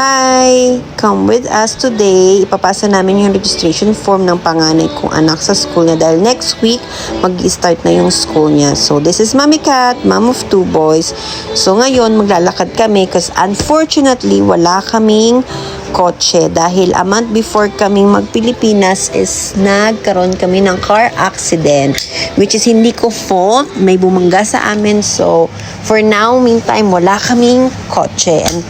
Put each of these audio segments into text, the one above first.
Hi! Come with us today. Ipapasa namin yung registration form ng panganay kong anak sa school niya dahil next week mag-start na yung school niya. So, this is Mami Kat, mom of 2 boys. So, ngayon maglalakad kami kasi unfortunately wala kaming kotse dahil a month before kaming mag-Pilipinas is nagkaroon kami ng car accident which is hindi ko fault. May bumangga sa amin. So, for now, meantime, wala kaming kotse. And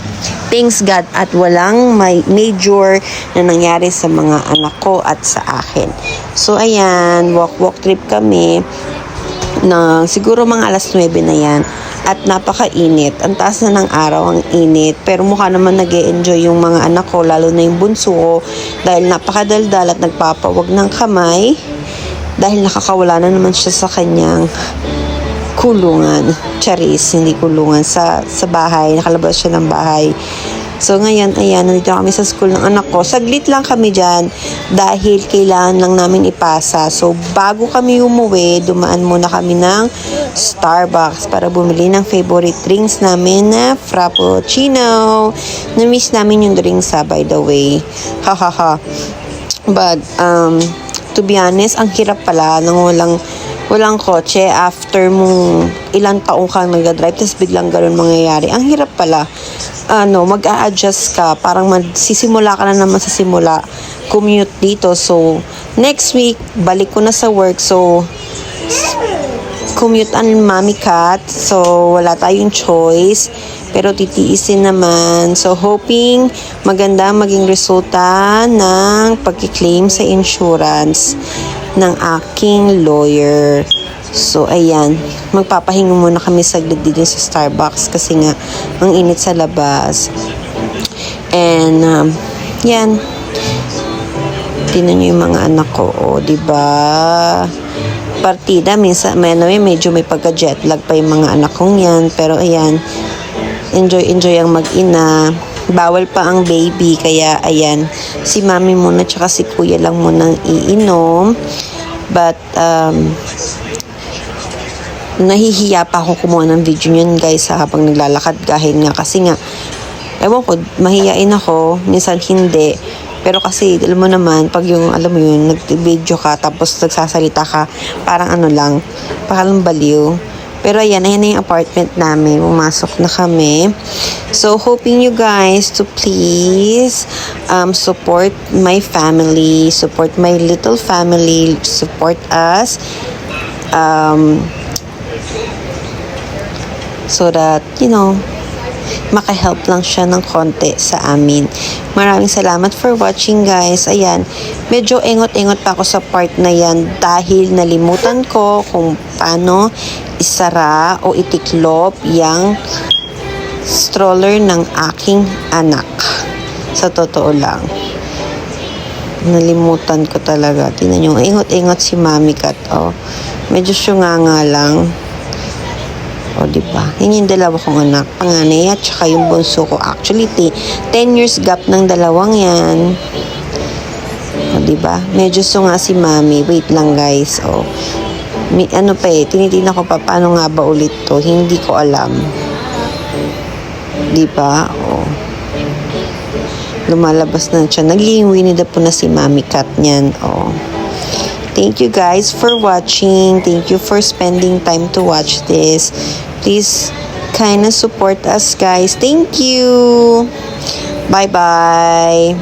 thanks God at walang may major na nangyari sa mga anak ko at sa akin. So, ayan, walk trip kami na siguro mga alas 9 na yan. At napakainit. Ang taas na ng araw, ang init. Pero mukha naman nag-e-enjoy yung mga anak ko, lalo na yung bunso ko, dahil napakadaldal at nagpapawag ng kamay. Dahil nakakawala na naman siya sa kanyang kulungan. Charis, hindi kulungan. Sa bahay. Nakalabas siya ng bahay. So, ngayon, ayan, nandito kami sa school ng anak ko. Saglit lang kami dyan dahil kailangan lang namin ipasa. So, bago kami umuwi, dumaan muna kami ng Starbucks para bumili ng favorite drinks namin na Frappuccino. Na-miss namin yung drinks by the way. Hahaha. But, to be honest, ang hirap pala nang walang kotse after mong ilang taong kang nag-drive tapos biglang ganun mangyayari. Ang hirap pala. Mag-a-adjust ka. Parang magsisimula ka na naman sa simula. Commute dito. So, next week, balik ko na sa work. So, commute ang Mami Kat. So, wala tayong choice. Pero titiisin naman. So, hoping maganda maging resulta ng pag-claim sa insurance ng aking lawyer. So, ayan. Magpapahinga muna kami saglit dito sa Starbucks kasi nga, ang init sa labas. And, yan. Tingnan nyo yung mga anak ko. O, diba? Partida. Minsan, medyo may pagka-jet lag pa yung mga anak kong yan. Pero, ayan. Enjoy ang mag-ina. Bawal pa ang baby. Kaya, ayan. Si mami muna tsaka si kuya lang munang iinom. But, nahihiya pa ako kumuha ng video niyan guys habang naglalakad kahit nga kasi nga ewan ko, mahihiyain ako minsan hindi, pero kasi alam mo naman pag yung alam mo yun nag-video ka tapos nagsasalita ka parang parang baliw. Pero ayan na yung apartment namin, pumasok na kami. So hoping you guys to please support my family, support my little family, support us so that, makahelp lang siya ng konti sa amin. Maraming salamat for watching, guys. Ayan, medyo engot-engot pa ako sa part na yan dahil nalimutan ko kung paano isara o itiklop yung stroller ng aking anak. Sa totoo lang. Nalimutan ko talaga. Tingnan nyo, engot-engot si Mami Kat. Oh, medyo syunganga lang. O, diba? Yun yung dalawa kong anak. Panganay at saka yung bunso ko. Actually, 10 years gap ng dalawang yan. O, diba? Medyo sunga si mami. Wait lang, guys. O, tinitingnan ko pa paano nga ba ulit to. Hindi ko alam. Diba? O. Lumalabas na siya. Naging Winnie the Pooh na si Mami Kat niyan. O. Thank you guys for watching. Thank you for spending time to watch this. Please kind of support us, guys. Thank you. Bye-bye.